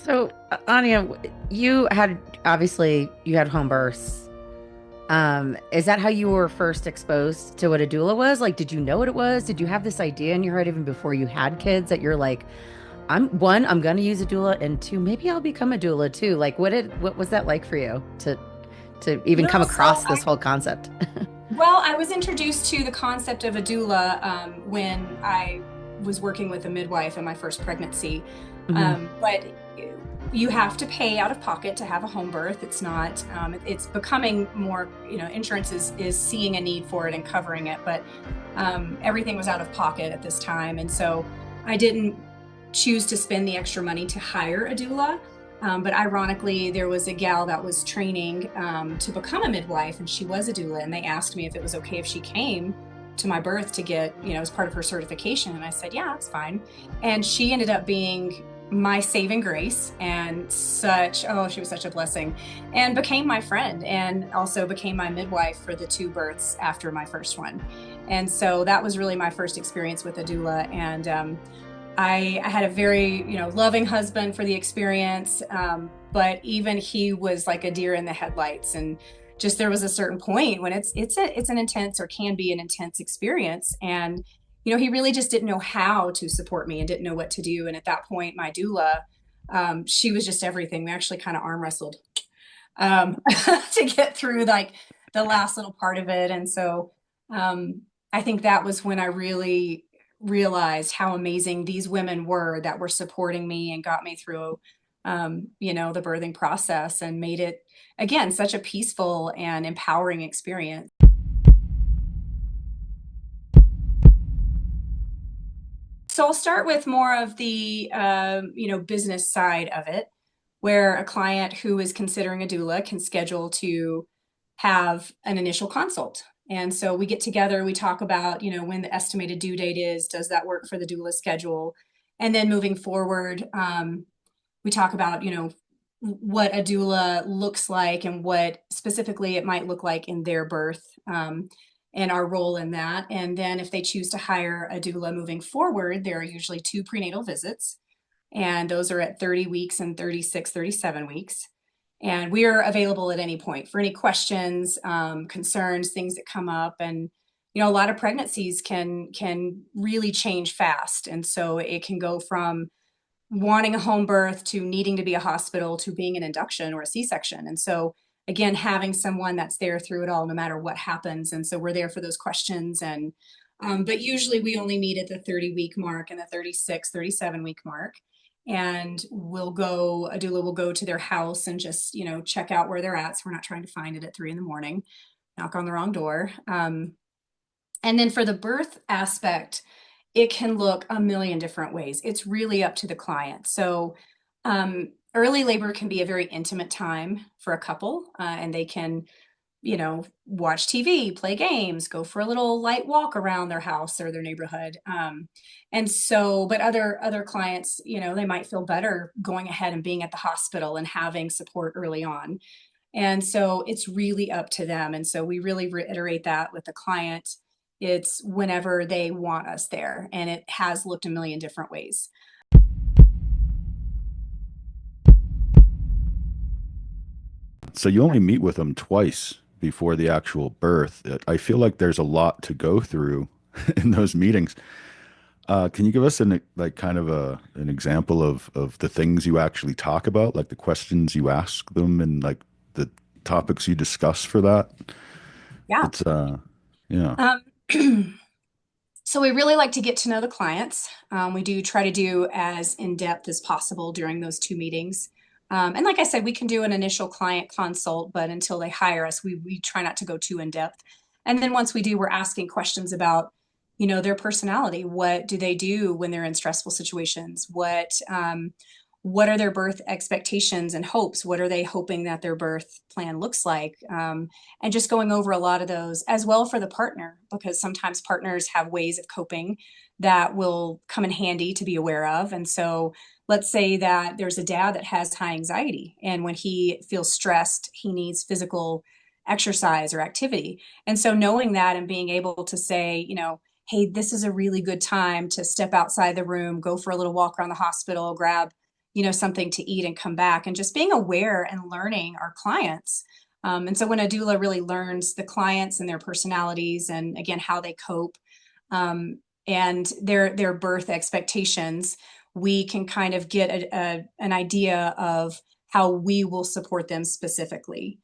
So, Anya, you had obviously you had home births. Is that how you were first exposed to what a doula was? Like, did you know what it was? Did you have this idea in your head even before you had kids that you're like, I'm gonna use a doula, and two, maybe I'll become a doula too. Like, what was that like for you to even come Well, so across this I whole concept? I was introduced to the concept of a doula when I was working with a midwife in my first pregnancy. Hmm. But you have to pay out of pocket to have a home birth. It's not. It's becoming more. Insurance is seeing a need for it and covering it, but everything was out of pocket at this time, and so I didn't choose to spend the extra money to hire a doula. But ironically, there was a gal that was training to become a midwife, and she was a doula. And they asked me if it was okay if she came to my birth to get, as part of her certification. And I said, yeah, that's fine. And she ended up being my saving grace and she was such a blessing and became my friend and also became my midwife for the two births after my first one. And so that was really my first experience with a doula. And I had a very, loving husband for the experience. But even he was like a deer in the headlights. And just there was a certain point when it's an intense or can be an intense experience. And, he really just didn't know how to support me and didn't know what to do. And at that point, my doula, she was just everything. We actually kind of arm wrestled to get through like the last little part of it. And so I think that was when I really realized how amazing these women were that were supporting me and got me through, the birthing process and made it, again, such a peaceful and empowering experience. So I'll start with more of the, business side of it, where a client who is considering a doula can schedule to have an initial consult. And so we get together, we talk about, when the estimated due date is, does that work for the doula schedule? And then moving forward, we talk about, what a doula looks like and what specifically it might look like in their birth, and our role in that. And then if they choose to hire a doula moving forward, there are usually two prenatal visits, and those are at 30 weeks and 36, 37 weeks. And we are available at any point for any questions, concerns, things that come up. And a lot of pregnancies can really change fast, and so it can go from wanting a home birth to needing to be a hospital to being an induction or a C-section. And so again, having someone that's there through it all, no matter what happens. And so we're there for those questions. And but usually we only meet at the 30-week mark and the 36, 37-week mark. And a doula will go to their house and just, check out where they're at. So we're not trying to find it at 3 a.m, knock on the wrong door. And then for the birth aspect, it can look a million different ways. It's really up to the client. So, early labor can be a very intimate time for a couple, and they can, watch TV, play games, go for a little light walk around their house or their neighborhood. And so, but other clients, they might feel better going ahead and being at the hospital and having support early on. And so it's really up to them. And so we really reiterate that with the client. It's whenever they want us there. And it has looked a million different ways. So you only meet with them twice before the actual birth. I feel like there's a lot to go through in those meetings. Can you give us kind of an example of the things you actually talk about, like the questions you ask them and like the topics you discuss for that? Yeah. It's yeah. Um, so we really like to get to know the clients. We do try to do as in depth as possible during those two meetings. And like I said, we can do an initial client consult, but until they hire us, we try not to go too in depth. And then once we do, we're asking questions about, their personality. What do they do when they're in stressful situations? What are their birth expectations and hopes? What are they hoping that their birth plan looks like? And just going over a lot of those as well for the partner, because sometimes partners have ways of coping that will come in handy to be aware of. And so let's say that there's a dad that has high anxiety, and when he feels stressed, he needs physical exercise or activity. And so knowing that and being able to say, hey, this is a really good time to step outside the room, go for a little walk around the hospital, grab something to eat and come back, and just being aware and learning our clients. And so when a doula really learns the clients and their personalities, and again, how they cope, and their birth expectations, we can kind of get an idea of how we will support them specifically.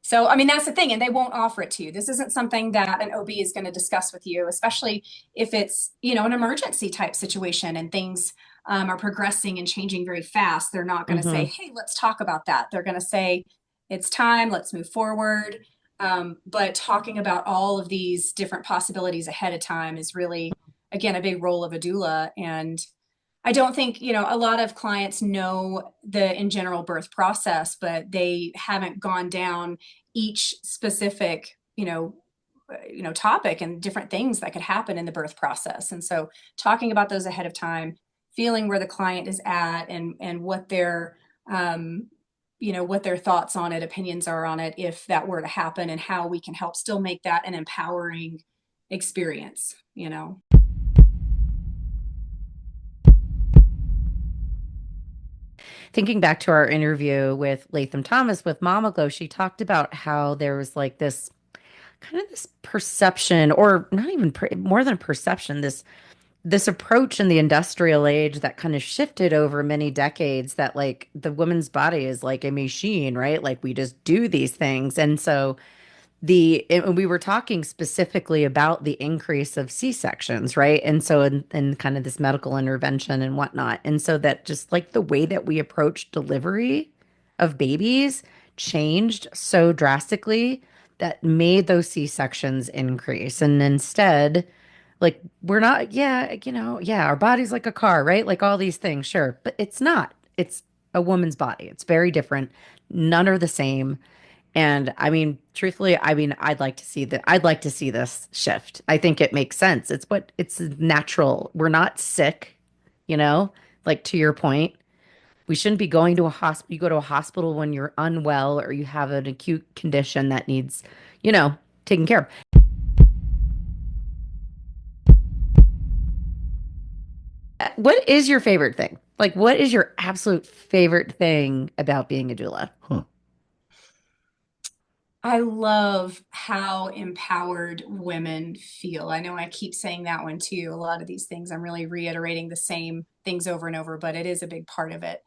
So, I mean, that's the thing, and they won't offer it to you. This isn't something that an OB is going to discuss with you, especially if it's, an emergency type situation and things are progressing and changing very fast. They're not going to say, hey, let's talk about that. They're going to say, it's time, let's move forward. But talking about all of these different possibilities ahead of time is really, again, a big role of a doula. And I don't think, a lot of clients know the in general birth process, but they haven't gone down each specific, topic and different things that could happen in the birth process. And so talking about those ahead of time, feeling where the client is at, and what their, what their thoughts on it, opinions are on it, if that were to happen, and how we can help still make that an empowering experience. Thinking back to our interview with Latham Thomas with Mama Glow, she talked about how there was like this kind of this perception, or not even more than a perception, this approach in the industrial age that kind of shifted over many decades, that like the woman's body is like a machine, right? Like we just do these things. And so and we were talking specifically about the increase of C-sections, right? And so in kind of this medical intervention and whatnot. And so that just like the way that we approach delivery of babies changed so drastically that made those C-sections increase. And instead, like we're not, yeah, our body's like a car, right? Like all these things, sure, but it's not. It's a woman's body. It's very different. None are the same. And I mean, truthfully, I mean, I'd like to see this shift. I think it makes sense. It's natural. We're not sick, you know, like to your point. We shouldn't be going to a hospital. You go to a hospital when you're unwell or you have an acute condition that needs, taken care of. What is your favorite thing? Like, what is your absolute favorite thing about being a doula? Huh. I love how empowered women feel. I know I keep saying that one too. A lot of these things, I'm really reiterating the same things over and over, but it is a big part of it.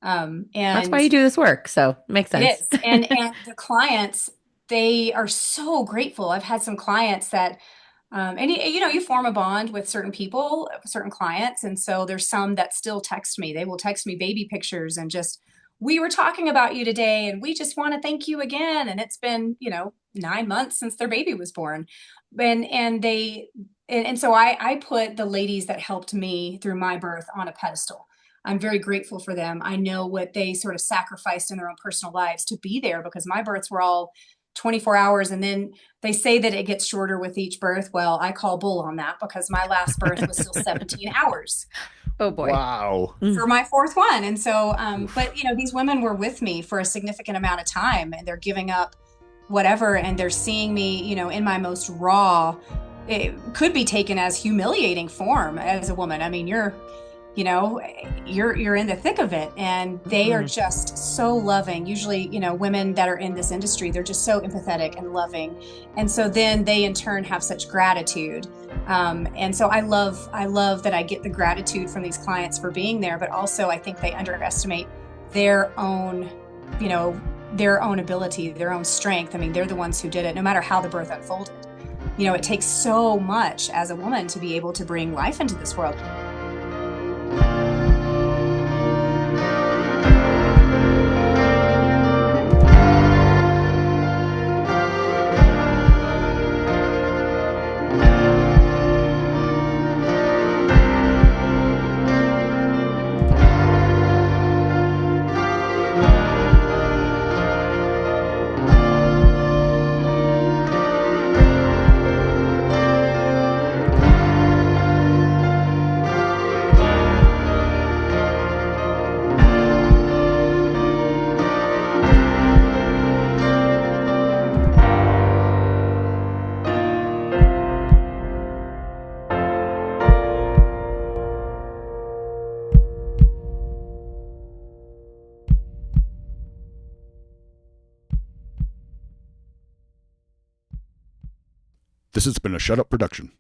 That's why And you do this work. So it makes it sense. is. And the clients, they are so grateful. I've had some clients that, and you form a bond with certain people, certain clients. And so there's some that still text me. They will text me baby pictures and just, we were talking about you today and we just want to thank you again. And it's been, 9 months since their baby was born. And so I put the ladies that helped me through my birth on a pedestal. I'm very grateful for them. I know what they sort of sacrificed in their own personal lives to be there, because my births were all 24 hours. And then they say that it gets shorter with each birth. Well, I call bull on that, because my last birth was still 17 hours. Oh boy. Wow. For my fourth one. And so, but these women were with me for a significant amount of time, and they're giving up whatever. And they're seeing me, in my most raw, it could be taken as humiliating form as a woman. I mean, you're in the thick of it, and they are just so loving. Usually, women that are in this industry, they're just so empathetic and loving. And so then they in turn have such gratitude. And so I love that I get the gratitude from these clients for being there, but also I think they underestimate their own ability, their own strength. I mean, they're the ones who did it, no matter how the birth unfolded. It takes so much as a woman to be able to bring life into this world. This has been a Shut Up production.